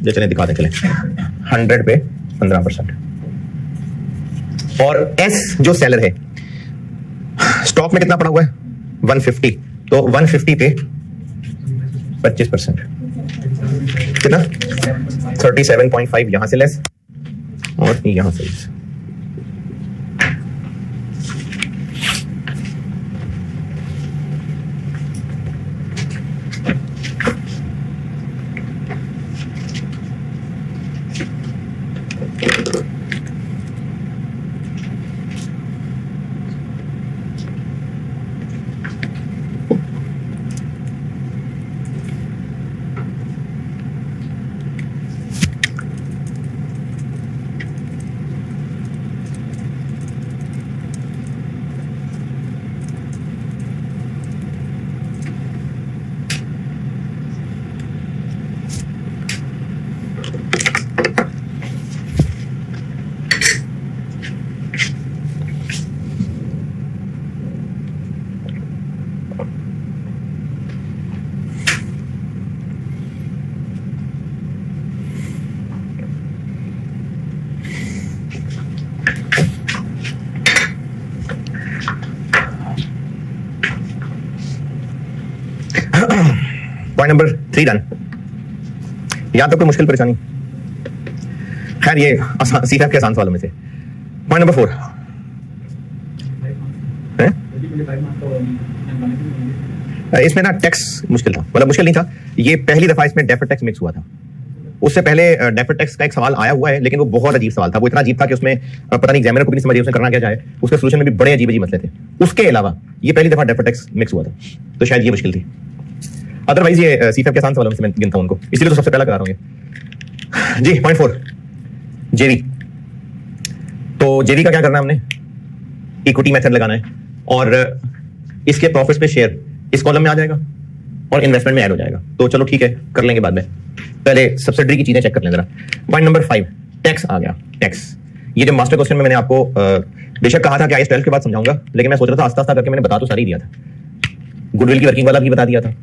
जो चले दिखाते चले। 100 पे 15%। और एस जो सेलर है, स्टॉक में कितना पड़ा हुआ है? 150, तो 150 पे 25% कितना? 37.5 यहां से लेस और यहां से लेस। Point number 3 done. याद तो कोई मुश्किल परेशानी? खैर ये सीफएफ के आसान सवालों में से। पॉइंट नंबर 4 इसमें ना टैक्स मुश्किल था, मतलब मुश्किल नहीं था, ये पहली दफा इसमें डेफर्ड टैक्स मिक्स हुआ था। उससे पहले डेफर्ड टैक्स का एक सवाल आया हुआ है, लेकिन वो बहुत अजीब सवाल था। वो इतना अजीब था कि उसमें पता नहीं एग्जामिनर को भी नहीं समझ उसने करना क्या चाहे। उसके सोल्यूशन में भी बड़े अजीब अजीब मसले थे। उसके अलावा ये पहली दफा डेफर्ड टैक्स मिक्स हुआ था, तो शायद ये मुश्किल थी। अदरवाइज ये सीफएफ के आसान सवालों में से मैं गिनता हूं उनको, इसलिए तो सबसे पहला करा रहा हूं जी। पॉइंट 4 जेवी। तो जेवी का क्या करना है हमने? इक्विटी मेथड लगाना है और इसके प्रॉफिट्स पे शेयर इस कॉलम में आ जाएगा और इन्वेस्टमेंट में ऐड हो जाएगा। तो चलो ठीक है, कर लेंगे बाद में, पहले सब्सिडरी की चीजें चेक कर लें जरा। पॉइंट नंबर 5, टैक्स आ गया। टैक्स, ये जो मास्टर क्वेश्चन में मैंने आपको बेशक कहा था कि IAS 12 के बाद समझाऊंगा, लेकिन मैं सोच रहा था आस्ता आस्ता करके मैंने बता तो सारी दिया था। गुडविल की वर्किंग वाला भी बता दिया था,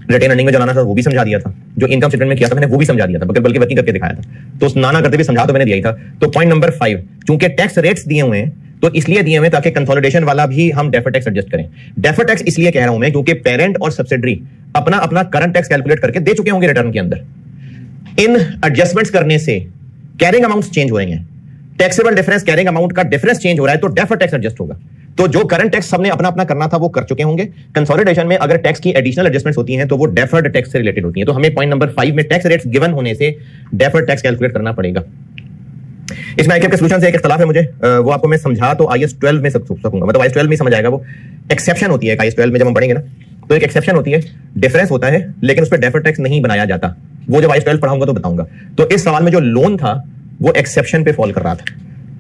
रिटेन अर्निंग में जलाना था वो भी समझा दिया था, जो इनकम स्टेटमेंट में किया था मैंने वो भी समझा दिया था, बल्कि वर्किंग करके दिखाया था। तो नाना करते भी समझा तो मैंने दिया ही था। तो पॉइंट नंबर 5, चूंकि टैक्स रेट्स दिए हुए हैं तो इसलिए दिए हुए ताकि कंसोलिडेशन वाला भी हम डेफर टैक्स एडजस्ट करें। डेफर टैक्स इसलिए कह रहा हूं मैं क्योंकि पेरेंट और सब्सिडरी अपना अपना करंट टैक्स कैलकुलेट करके दे चुके होंगे रिटर्न के अंदर। इन एडजस्टमेंट्स करने से कैरिंग अमाउंट्स चेंज हो रहे हैं, टैक्सेबल डिफरेंस कैरिंग अमाउंट का डिफरेंस चेंज हो रहा है, तो डेफर टैक्स एडजस्ट होगा। तो जो करंट टैक्स सबने अपना अपना करना था वो कर चुके होंगे। कंसोलिडेशन में अगर टैक्स की एडिशनल एडजस्टमेंट्स होती हैं तो वो डेफर्ड टैक्स से रिलेटेड होती हैं। तो हमें पॉइंट नंबर 5 में टैक्स रेट्स गिवन होने से डेफर्ड टैक्स कैलकुलेट करना पड़ेगा। इसमें आईकेप के सॉल्यूशन से एक इख्तिलाफ है मुझे, वो आपको मैं समझा तो IAS 12 में सकूंगा, मतलब IAS 12 में समझ आएगा। वो एक्सेप्शन होती है IAS 12 में, जब हम पढ़ेंगे ना तो एक एक्सेप्शन होती है, डिफरेंस होता है लेकिन उस पर डेफर्ड टैक्स नहीं बनाया जाता। वो जब IAS 12 पढ़ाऊंगा तो बताऊंगा। तो इस सवाल में जो लोन था वो एक्सेप्शन पे फॉल कर रहा था।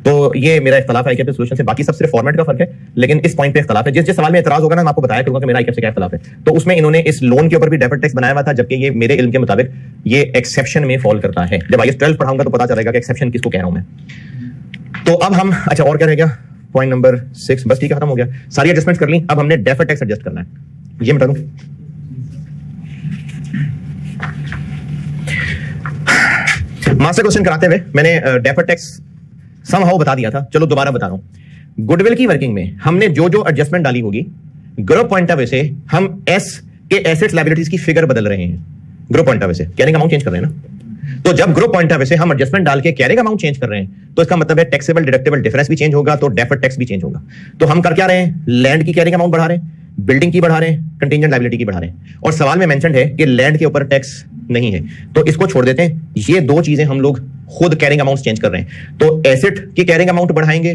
तो ये मेरा इख्तिलाफ है आईकेप के सॉल्यूशन से, बाकी सब सिर्फ फॉर्मेट का फर्क है, लेकिन इस पॉइंट पे इख्तिलाफ है। जिस सवाल में एतराज होगा ना मैं आपको बताया करूंगा कि मेरा आईकेप से क्या इख्तिलाफ है। तो उसमें इन्होंने इस लोन के ऊपर भी डेफर्ड टैक्स बनाया हुआ था, जबकि ये मेरे इल्म के मुताबिक ये एक्सेप्शन में फॉल करता है। जब IAS 12 पढ़ाऊंगा तो पता चलेगा कि एक्सेप्शन किसको कह रहा हूं मैं। तो अब हम, अच्छा और क्या रह गया, पॉइंट नंबर 6, बस ठीक है, खत्म हो गया, सारी एडजस्टमेंट कर ली। अब हमने डेफर्ड टैक्स एडजस्ट करना है, ये बता दूं। मास्टर क्वेश्चन कराते हुए मैंने डेफर्ड टैक्स समहाउ बता दिया था, चलो दोबारा बता रहा हूं। गुडविल की वर्किंग में हमने जो जो एडजस्टमेंट डाली होगी, ग्रुप पॉइंट ऑफ व्यू से हम एस के एसेट्स लायबिलिटीज की फिगर बदल रहे हैं। ग्रुप पॉइंट ऑफ व्यू से कैरिंग अमाउंट चेंज कर रहे हैं ना, तो जब ग्रुप पॉइंट ऑफ व्यू से हम एडजस्टमेंट डाल के कैरिंग अमाउंट चेंज कर रहे हैं तो इसका मतलब है टैक्सेबल डिडक्टेबल डिफरेंस भी चेंज होगा, तो डेफर्ड टैक्स भी चेंज होगा। तो हम कर क्या रहे हैं, लैंड की कैरिंग अमाउंट बढ़ा रहे हैं, बिल्डिंग की बढ़ा रहे हैं, कंटीजेंट लायबिलिटी की बढ़ा रहे हैं। और सवाल में मेंशन्ड है कि लैंड के ऊपर टैक्स नहीं है, तो इसको छोड़ देते हैं। ये दो चीजें हम लोग खुद कैरिंग अमाउंट चेंज कर रहे हैं। तो एसेट की कैरिंग अमाउंट बढ़ाएंगे,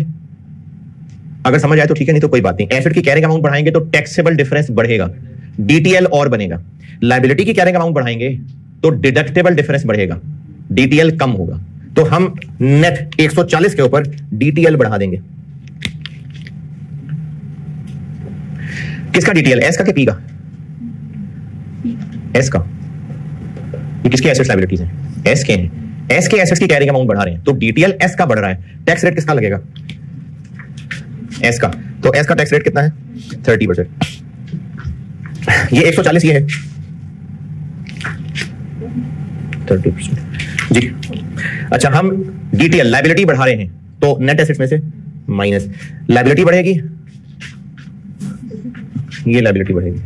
अगर समझ आए तो ठीक है, नहीं तो कोई बात नहीं। एसेट की कैरिंग अमाउंट बढ़ाएंगे तो टैक्सेबल डिफरेंस बढ़ेगा, डीटीएल और बनेगा। लायबिलिटी की कैरिंग अमाउंट बढ़ाएंगे तो डिडक्टेबल डिफरेंस बढ़ेगा, डीटीएल कम होगा। तो हम नेट 140 के ऊपर डीटीएल बढ़ा देंगे। किसका डीटीएल, एस का कि पी का? एस का। ये किसके एसेट्स लायबिलिटीज हैं? एस के हैं। एस के एसेट्स की कैरिंग अमाउंट बढ़ा रहे हैं तो डीटीएल एस का बढ़ रहा है। टैक्स रेट किसका लगेगा? एस का। तो एस का टैक्स रेट कितना है? 30%। ये 140 ये है 30% जी। अच्छा, हम डीटीएल लायबिलिटी बढ़ा रहे हैं तो नेट एसेट्स में से माइनस लायबिलिटी बढ़ेगी, ये लायबिलिटी बढ़ेगी।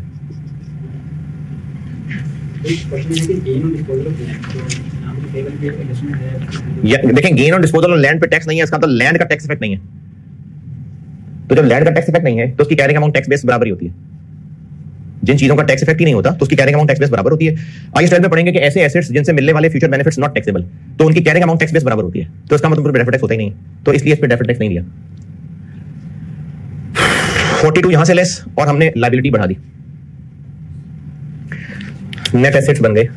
देखें, gain on disposal on land पे टैक्स नहीं है, इसका तो लैंड का टैक्स इफेक्ट नहीं है। तो जब लैंड का टैक्स इफेक्ट नहीं है तो उसकी कैरिंग अमाउंट टैक्स बेस बराबर ही होती है। जिन चीजों का टैक्स इफेक्ट ही नहीं होता तो उसकी कैरिंग अमाउंट टैक्स बेस बराबर होती है। आगे स्लाइड में पढ़ेंगे कि ऐसे एसेट्स जिनसे मिलने वाले फ्यूचर बेनिफिट्स नॉट टैक्सेबल, तो उनकी कैरिंग अमाउंट टैक्स बेस बराबर होती है। तो इसका मतलब डेफर्ड टैक्स होता ही नहीं, तो इसलिए इस पे डेफर्ड टैक्स नहीं दिया। 42 यहां से लेस और हमने लायबिलिटी बढ़ा दी, नेट एसेट्स बन गए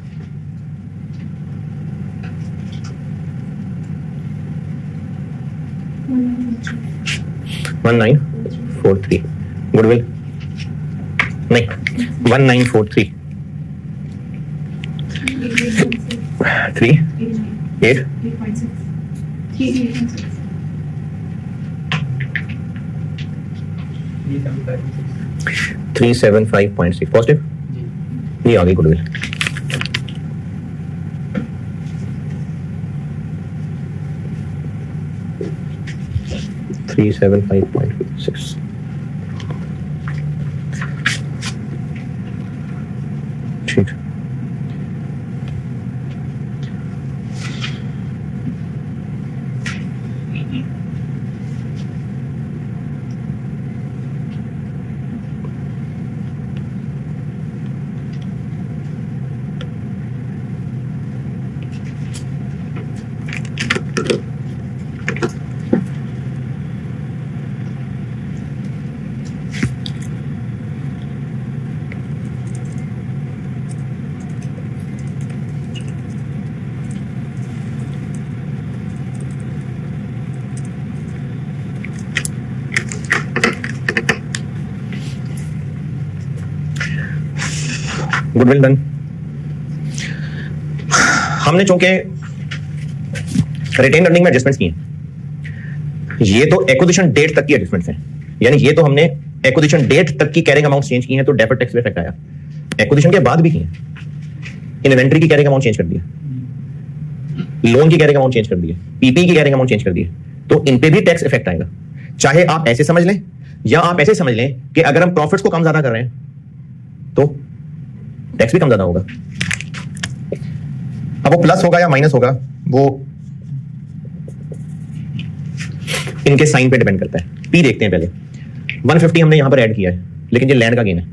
1943। गुडविल नहीं 1943 3 8 375.6 पॉजिटिव, ये आ गई गुडविल। ठीक, गुडविल डन। हमने चूंकि रिटेन अर्निंग में एडजस्टमेंट्स किए, ये तो एक्विजिशन डेट तक की एडजस्टमेंट्स हैं, यानी ये तो हमने एक्विजिशन डेट तक की कैरिंग अमाउंट चेंज की है, तो डेफर्ड टैक्स पे इफेक्ट आया। एक्विजिशन के बाद भी किए, इन्वेंट्री की कैरिंग अमाउंट चेंज कर दिया, लोन की कैरिंग अमाउंट चेंज कर दिए, पीपी की कैरिंग अमाउंट चेंज कर दिए, तो इन पे भी टैक्स इफेक्ट आएगा। चाहे आप ऐसे समझ लें या आप ऐसे समझ लें कि अगर हम प्रॉफिट्स को कम ज्यादा कर रहे हैं तो टैक्स भी कम ज्यादा होगा। अब वो प्लस होगा या माइनस होगा वो इनके साइन पे डिपेंड करता है। पी देखते हैं पहले। 150 हमने यहां पर ऐड किया है, लेकिन ये लैंड का गेन है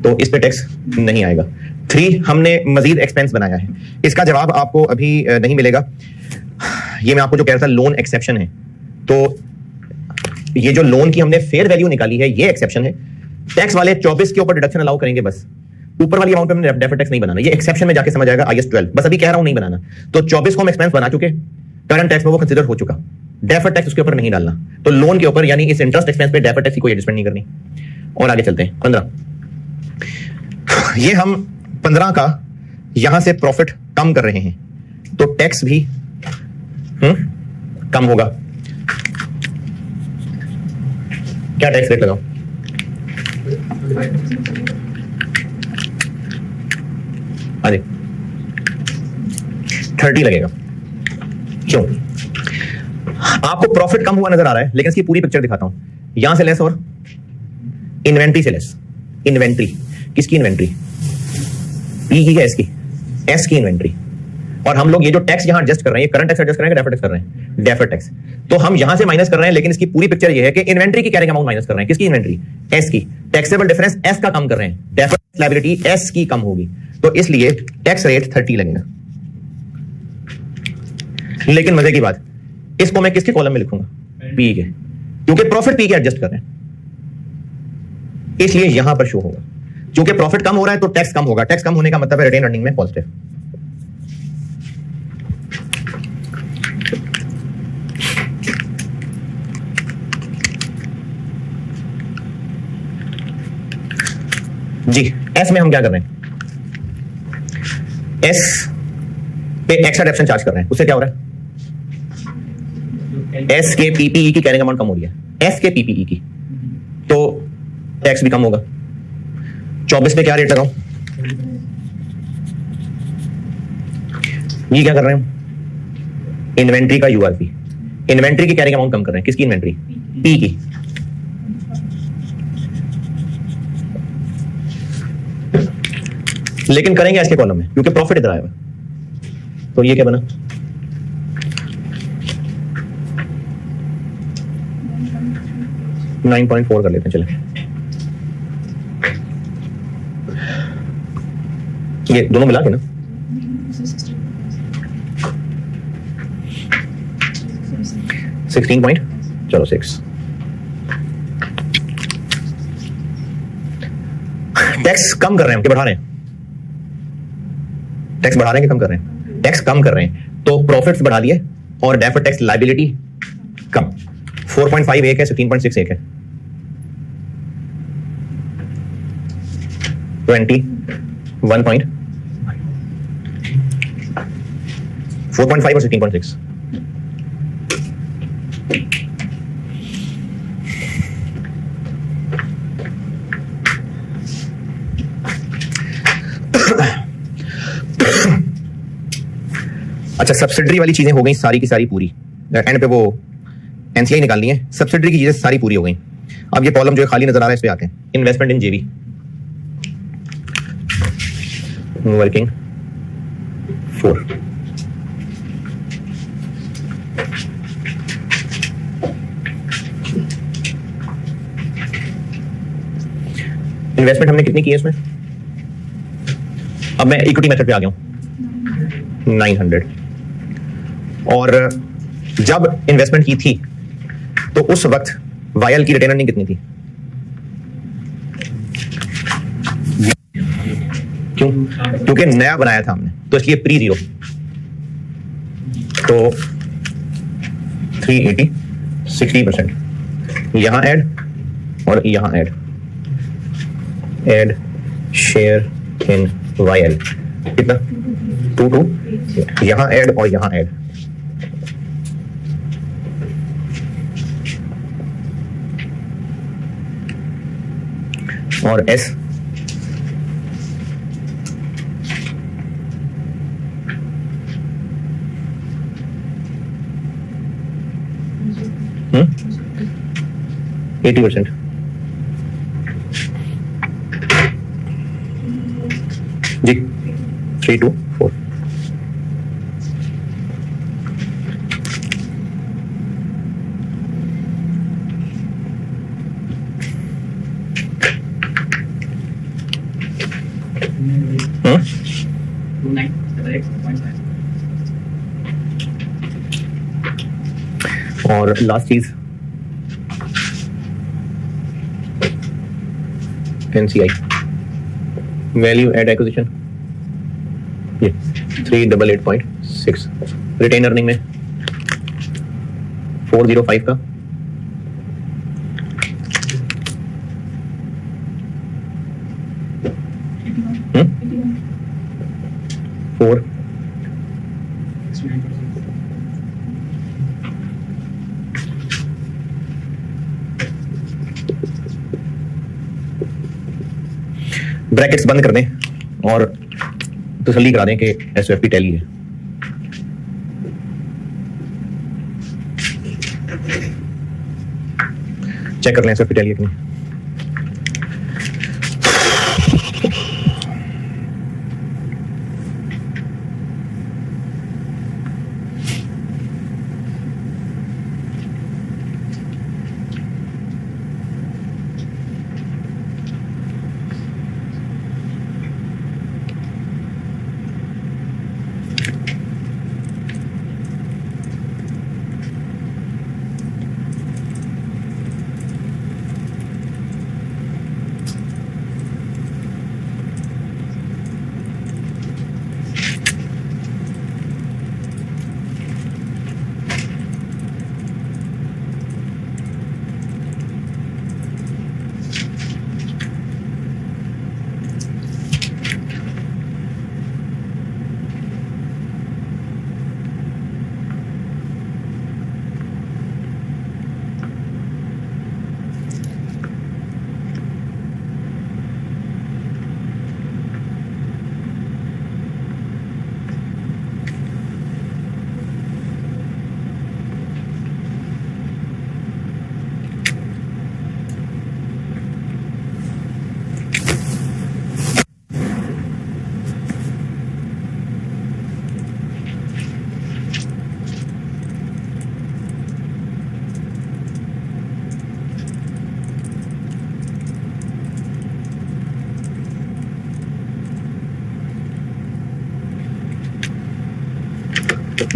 तो इस पे टैक्स नहीं आएगा। 3 हमने मजीद एक्सपेंस बनाया है, इसका जवाब आपको अभी नहीं मिलेगा। ये मैं आपको जो कह रहा था लोन एक्सेप्शन है, तो ये जो लोन की हमने फेयर वैल्यू निकाली है ये एक्सेप्शन है। टैक्स वाले 24 के ऊपर डिडक्शन अलाउ करेंगे, बस ऊपर वाली अमाउंट पे हमने डेफर्ड टैक्स नहीं बनाना। ये एक्सेप्शन में जाके समझ आएगा IAS 12, बस अभी कह रहा हूं नहीं बनाना। तो 24 को हम एक्सपेंस बना चुके, करंट टैक्स में वो कंसीडर हो चुका, डेफर्ड टैक्स उसके ऊपर नहीं डालना। तो लोन के ऊपर यानी इस इंटरेस्ट एक्सपेंस पे डेफर्ड टैक्स की कोई एडजस्टमेंट नहीं करनी। और आगे चलते हैं 15। ये हम 15 का यहां से प्रॉफिट कम कर रहे हैं तो टैक्स भी कम होगा। क्या टैक्स रेट लगाओ? अरे 30 लगेगा। क्यों? आपको प्रॉफिट कम हुआ नजर आ रहा है, लेकिन इसकी पूरी पिक्चर दिखाता हूं। यहां से लेस और इन्वेंट्री से लेस। इन्वेंट्री किसकी? इन्वेंट्री पी की, एस की? एस की इन्वेंट्री। और हम लोग ये जो टैक्स यहां एडजस्ट कर रहे हैं, करंट टैक्स एडजस्ट कर रहे हैं, डेफर्ड टैक्स कर रहे हैं? Deferred tax. तो हम यहां से माइनस कर रहे हैं, लेकिन इसकी पूरी पिक्चर ये है कि इन्वेंट्री की कैरिंग अमाउंट माइनस कर रहे हैं। किसकी इन्वेंट्री? एस की। टैक्सेबल डिफरेंस एस का कम कर रहे हैं, डेफर्ड लायबिलिटी एस की कम होगी, तो इसलिए टैक्स रेट 30 लगेगा। लेकिन मजे की बात, इसको मैं किसके कॉलम में लिखूंगा? पी के, क्योंकि प्रॉफिट पी के एडजस्ट कर रहे हैं, इसलिए यहां पर शो होगा। क्योंकि प्रॉफिट कम हो रहा है तो टैक्स कम होगा। टैक्स कम होने का मतलब है रिटेन अर्निंग में पॉजिटिव। जी एस में हम क्या कर रहे हैं? एस पे एक्स्ट्रा डेप्शन चार्ज कर रहे हैं, उससे क्या हो रहा है? एस के पीपीई की कैरिंग अमाउंट कम हो रही है, एस के पीपीई की, तो टैक्स भी कम होगा। 24 पे क्या रेट लगाऊं? ये क्या कर रहे हैं? इन्वेंट्री का यूआरपी। इन्वेंट्री की कैरिंग अमाउंट कम कर रहे हैं। किसकी इन्वेंट्री? पी की। लेकिन करेंगे इसके कॉलम में क्योंकि प्रॉफिट इधर आया हुआ। तो ये क्या बना? $9.4 कर लेते हैं। चले, ये दोनों मिला के ना 16 पॉइंट, चलो 6। टैक्स कम कर रहे हैं कि बढ़ा रहे हैं? टैक्स बढ़ा रहे हैं कि कम कर रहे हैं? टैक्स कम कर रहे हैं, तो प्रॉफिट्स बढ़ा लिए और डेफर्ड टैक्स लायबिलिटी कम। 4.5 एक है, 16.6 एक है, 21 4.5 और 16.6। अच्छा, सब्सिडरी वाली चीजें हो गई सारी की सारी पूरी। एंड पे वो एनसीआई निकालनी है, सब्सिडरी की चीजें सारी पूरी हो गई। अब ये कॉलम जो है खाली नजर आ रहा है, इस पे आते हैं। इन्वेस्टमेंट इन जेवी वर्किंग 4। इन्वेस्टमेंट हमने कितनी की है इसमें? अब मैं इक्विटी मेथड पे आ गया हूं, 900। और जब इन्वेस्टमेंट की थी तो उस वक्त वायल की रिटेन अर्निंग कितनी थी? क्यों? क्योंकि नया बनाया था हमने, तो इसलिए प्री जीरो। तो 380 60%, यहां ऐड और यहां add share in Y L कितना 2 2, यहां ऐड और यहां ऐड, और एस हम्म 80%, जी 3 2 4, और लास्ट चीज NCI वैल्यू एड एक्विजिशन, ये 388.6, रिटेन अर्निंग में 405 का, फोर ब्रैकेट्स बंद कर दें और तसल्ली करा दें कि SOFP टैली है। चेक कर लें SOFP टैली है कि नहीं।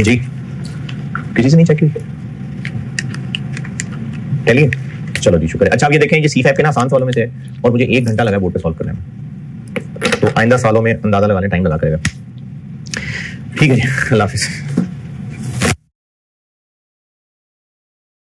जी किसी से नहीं चेक की चलिए, चलो जी शुक्र है। अच्छा अब ये देखें, ये C5 के ना आसान सवालों में से है और मुझे 1 घंटा लगा बोर्ड पे सॉल्व करने में, तो आइंदा सालों में अंदाजा लगाने टाइम लगा करेगा। ठीक है जी, अल्लाह हाफिज़।